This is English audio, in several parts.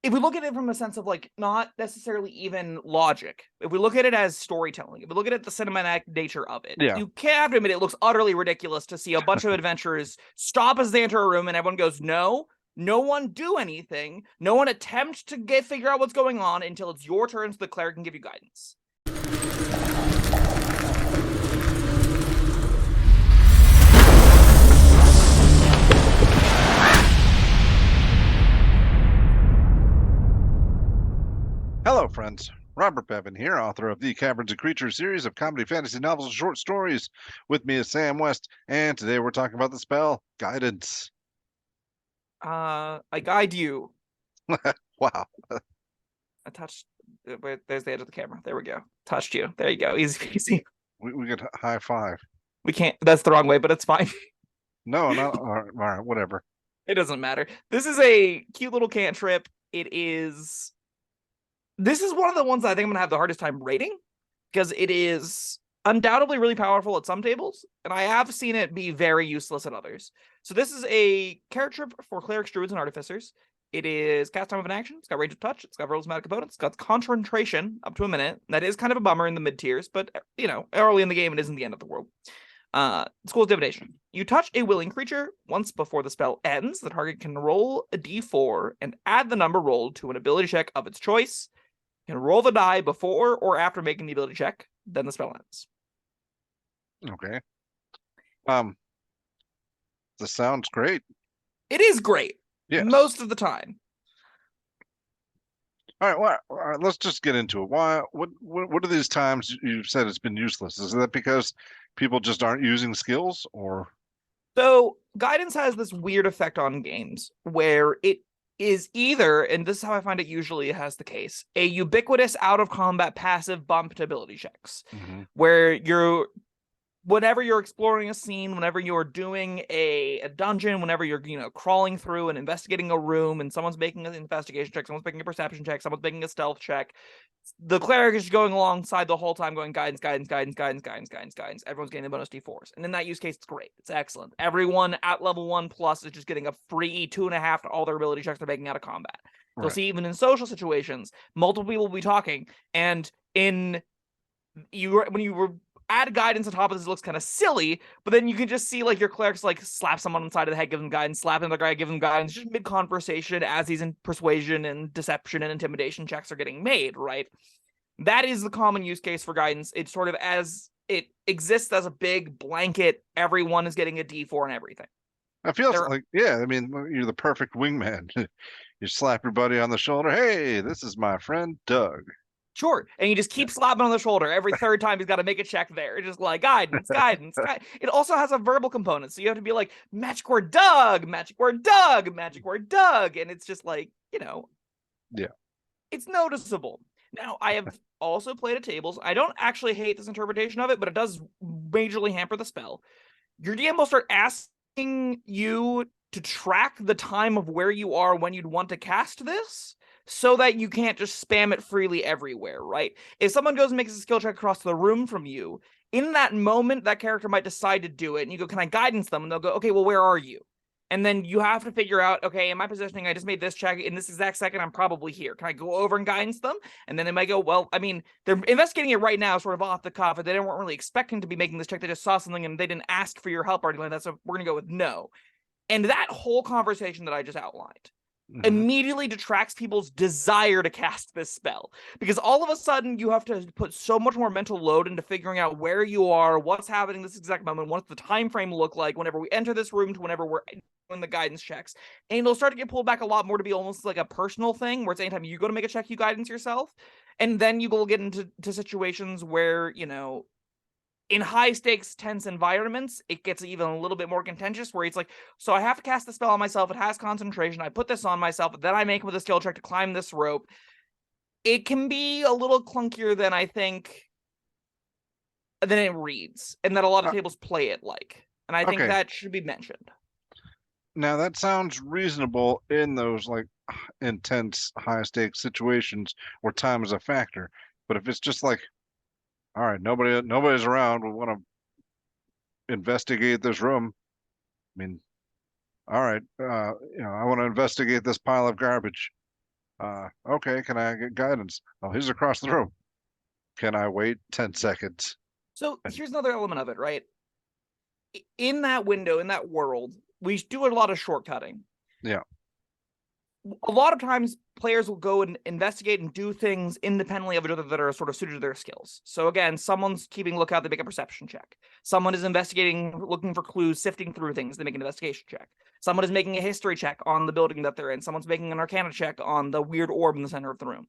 if we look at it from a sense of like not necessarily even logic, if we look at it as storytelling, if we look at it the cinematic nature of it, Yeah. you can't have to admit it looks utterly ridiculous to see a bunch of adventurers stop as they enter a room and everyone goes, no, no one do anything, no one attempt to figure out what's going on until it's your turn so the cleric can give you guidance. Hello, friends. Robert Bevan here, author of the Caverns Creatures series of comedy, fantasy novels, and short stories. With me is Sam West, and today we're talking about the spell Guidance. I guide you. Wow. I touched. There's the edge of the camera. There we go. Touched you. There you go. Easy peasy. We get high five. We can't. That's the wrong way, but it's fine. No, not all right, whatever. It doesn't matter. This is a cute little cantrip. It is. This is one of the ones I think I'm gonna have the hardest time rating because it is undoubtedly really powerful at some tables, and I have seen it be very useless at others. So this is a cantrip for clerics, druids, and artificers. It is cast time of an action. It's got range of touch. It's got problematic components. It's got concentration up to a minute. That is kind of a bummer in the mid tiers, but early in the game, it isn't the end of the world. School's divination. You touch a willing creature once before the spell ends. The target can roll a d4 and add the number rolled to an ability check of its choice. You can roll the die before or after making the ability check. Then the spell ends. Okay. This sounds great. It is great. Yes. Most of the time. All right, let's just get into it. Why? What are these times you've said it's been useless? Is that because people just aren't using skills, or? So guidance has this weird effect on games where it is either, and this is how I find it usually has the case, a ubiquitous out of combat passive bump to ability checks, where whenever you're exploring a scene, whenever you're doing a dungeon, whenever you're crawling through and investigating a room, and someone's making an investigation check, someone's making a perception check, someone's making a stealth check, the cleric is going alongside the whole time going guidance, guidance, guidance, guidance, guidance, guidance, guidance. Everyone's getting the bonus d4s, and in that use case, it's great. It's excellent. Everyone at level 1+ is just getting a free 2.5 to all their ability checks they're making out of combat. You'll see even in social situations, multiple people will be talking, and when you add guidance on top of this, it looks kind of silly, but then you can just see like your clerics like slap someone on the side of the head, give them guidance, slap another guy, give them guidance, just mid-conversation as these persuasion and deception and intimidation checks are getting made, right? That is the common use case for guidance. It's sort of as it exists as a big blanket, everyone is getting a D4 and everything. It feels like, yeah, I mean, you're the perfect wingman. You slap your buddy on the shoulder. Hey, this is my friend Doug. Sure. And you just keep slapping on the shoulder. Every third time he's got to make a check there. It's just like guidance, guidance, guidance. It also has a verbal component. So you have to be like, magic word Doug, magic word Doug, magic word Doug. And it's just like, yeah, it's noticeable. Now, I have also played at tables. I don't actually hate this interpretation of it, but it does majorly hamper the spell. Your DM will start asking you to track the time of where you are when you'd want to cast this, so that you can't just spam it freely everywhere, right? If someone goes and makes a skill check across the room from you, in that moment, that character might decide to do it, and you go, can I guidance them? And they'll go, okay, well, where are you? And then you have to figure out, okay, in my positioning, I just made this check. In this exact second, I'm probably here. Can I go over and guidance them? And then they might go, well, I mean, they're investigating it right now, sort of off the cuff, and they weren't really expecting to be making this check. They just saw something, and they didn't ask for your help or anything like that, so we're going to go with no. And that whole conversation that I just outlined immediately detracts people's desire to cast this spell, because all of a sudden you have to put so much more mental load into figuring out where you are, what's happening this exact moment, what's the time frame look like whenever we enter this room to whenever we're doing the guidance checks, and it'll start to get pulled back a lot more to be almost like a personal thing where it's anytime you go to make a check, you guidance yourself, and then you will get into situations where in high stakes, tense environments, it gets even a little bit more contentious where it's like, so I have to cast the spell on myself. It has concentration. I put this on myself, but then I make with a skill check to climb this rope. It can be a little clunkier than I think than it reads, and that a lot of tables play it like. And I think that should be mentioned. Now that sounds reasonable in those like intense, high stakes situations where time is a factor. But if it's just like, all right, nobody's around, we want to investigate this room. I mean, all right, I want to investigate this pile of garbage. Okay, can I get guidance? Oh, he's across the room. Can I wait 10 seconds? So here's another element of it, right? In that window, in that world, we do a lot of shortcutting. Yeah. A lot of times players will go and investigate and do things independently of each other that are sort of suited to their skills. So again, someone's keeping lookout, they make a perception check. Someone is investigating, looking for clues, sifting through things, they make an investigation check. Someone is making a history check on the building that they're in. Someone's making an arcana check on the weird orb in the center of the room.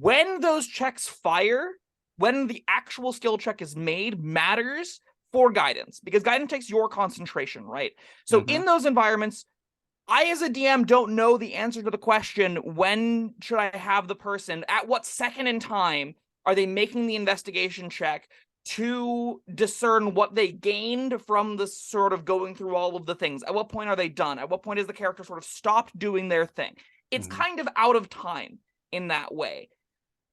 When those checks fire, when the actual skill check is made, matters for guidance, because guidance takes your concentration, right? So in those environments, I, as a DM, don't know the answer to the question, when should I have the person, at what second in time are they making the investigation check to discern what they gained from the sort of going through all of the things? At what point are they done? At what point is the character sort of stopped doing their thing? It's kind of out of time in that way.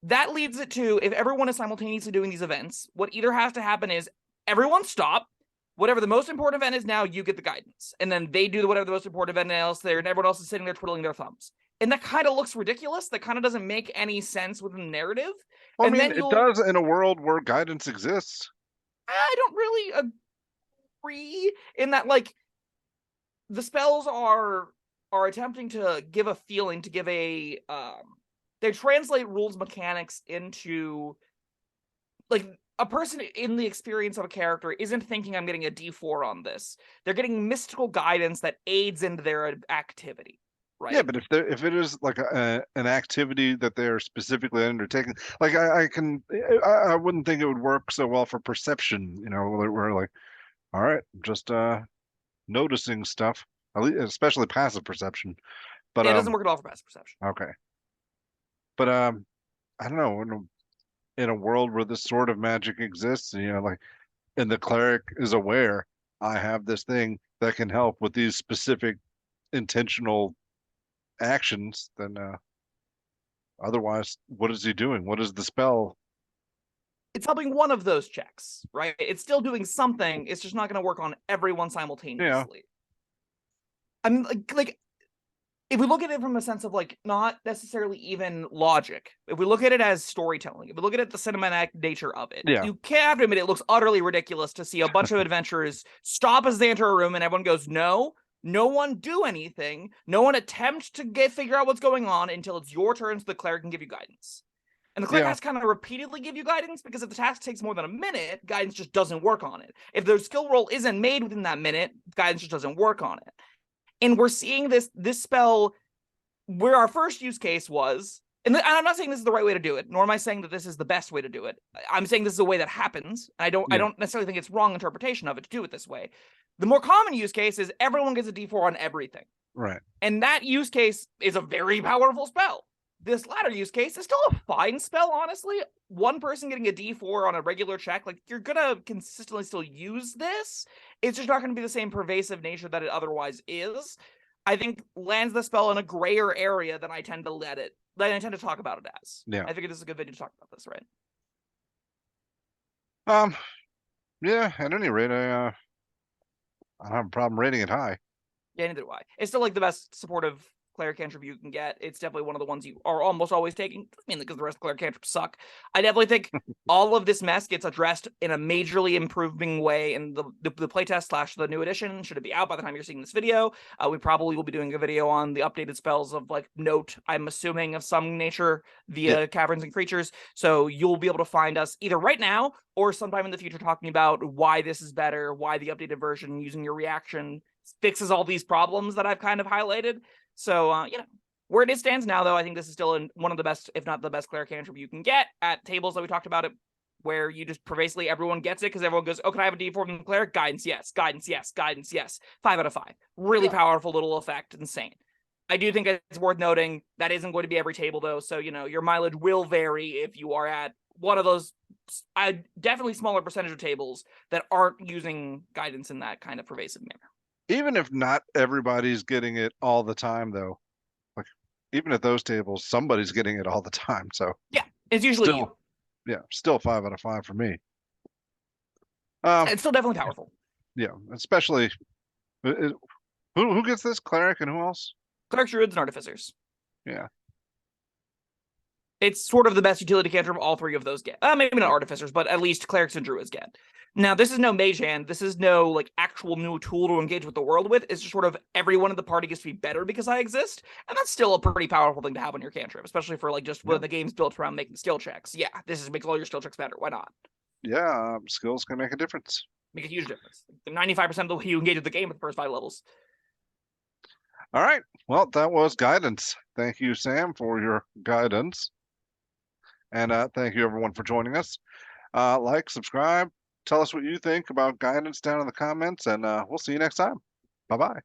That leads it to, if everyone is simultaneously doing these events, what either has to happen is everyone stop, whatever the most important event is now, you get the guidance. And then they do whatever the most important event else there, and everyone else is sitting there twiddling their thumbs. And that kind of looks ridiculous. That kind of doesn't make any sense within the narrative. Well, and I mean, then it does in a world where guidance exists. I don't really agree in that, like, the spells are attempting to give a feeling, to give a they translate rules mechanics into, like, a person in the experience of a character isn't thinking I'm getting a D4 on this. They're getting mystical guidance that aids into their activity, right? Yeah, but if it is like an activity that they're specifically undertaking, like I wouldn't think it would work so well for perception. You know, where we're like, all right, just noticing stuff, at least, especially passive perception. But Yeah, it doesn't work at all for passive perception. okay. But I don't know, in a world where this sort of magic exists, you know, like, and the cleric is aware, I have this thing that can help with these specific intentional actions, then otherwise, what is he doing? What is the spell? It's helping one of those checks, right? It's still doing something. It's just not going to work on everyone simultaneously. I'm like, if we look at it from a sense of, like, not necessarily even logic, if we look at it as storytelling, if we look at it the cinematic nature of it, Yeah. you can't have to admit it looks utterly ridiculous to see a bunch of adventurers stop as they enter a room and everyone goes, no one do anything, no one attempt to figure out what's going on until it's your turn, so the cleric can give you guidance. And the cleric has to kind of repeatedly give you guidance, because if the task takes more than a minute, guidance just doesn't work on it. If the skill roll isn't made within that minute, guidance just doesn't work on it. And we're seeing this spell where our first use case was, and I'm not saying this is the right way to do it, nor am I saying that this is the best way to do it. I'm saying this is a way that happens. I don't necessarily think it's wrong interpretation of it to do it this way. The more common use case is everyone gets a D4 on everything. Right. And that use case is a very powerful spell. This latter use case is still a fine spell, honestly. One person getting a D4 on a regular check, like, you're gonna consistently still use this. It's just not gonna be the same pervasive nature that it otherwise is. I think lands the spell in a grayer area than I tend to talk about it as. Yeah. I figured this is a good video to talk about this, right? Yeah, at any rate, I don't have a problem rating it high. Yeah, neither do I. It's still, like, the best supportive cleric cantrip you can get. It's definitely one of the ones you are almost always taking, mainly because the rest of cleric cantrips suck. I definitely think all of this mess gets addressed in a majorly improving way in the playtest / the new edition. Should it be out by the time you're seeing this video? We probably will be doing a video on the updated spells of, like, note, I'm assuming, of some nature via Caverns and Creatures. So you'll be able to find us either right now or sometime in the future talking about why this is better, why the updated version using your reaction fixes all these problems that I've kind of highlighted. So, where it stands now, though, I think this is still one of the best, if not the best, cleric cantrip you can get at tables that we talked about it, where you just pervasively, everyone gets it, because everyone goes, oh, can I have a D4 from the cleric? Guidance, yes. Guidance, yes. Guidance, yes. 5 out of 5. Really powerful little effect. Insane. I do think it's worth noting that isn't going to be every table, though, so, your mileage will vary if you are at one of those definitely smaller percentage of tables that aren't using guidance in that kind of pervasive manner. Even if not everybody's getting it all the time, though, like, even at those tables, somebody's getting it all the time. So yeah, it's usually you. Yeah, still 5 out of 5 for me. It's still definitely powerful. Yeah, especially who gets this? Cleric and who else? Clerics, druids, and artificers. Yeah. It's sort of the best utility cantrip all three of those get. Maybe not artificers, but at least clerics and druids get. Now, this is no mage hand. This is no like actual new tool to engage with the world with. It's just sort of everyone in the party gets to be better because I exist, and that's still a pretty powerful thing to have on your cantrip, especially for like just when the game's built around making skill checks. Yeah, this makes all your skill checks better. Why not? Yeah, skills can make a difference. Make a huge difference. 95% of the way you engage with the game at the first 5 levels. All right. Well, that was guidance. Thank you, Sam, for your guidance. And thank you, everyone, for joining us. Like, subscribe, tell us what you think about guidance down in the comments, and we'll see you next time. Bye-bye.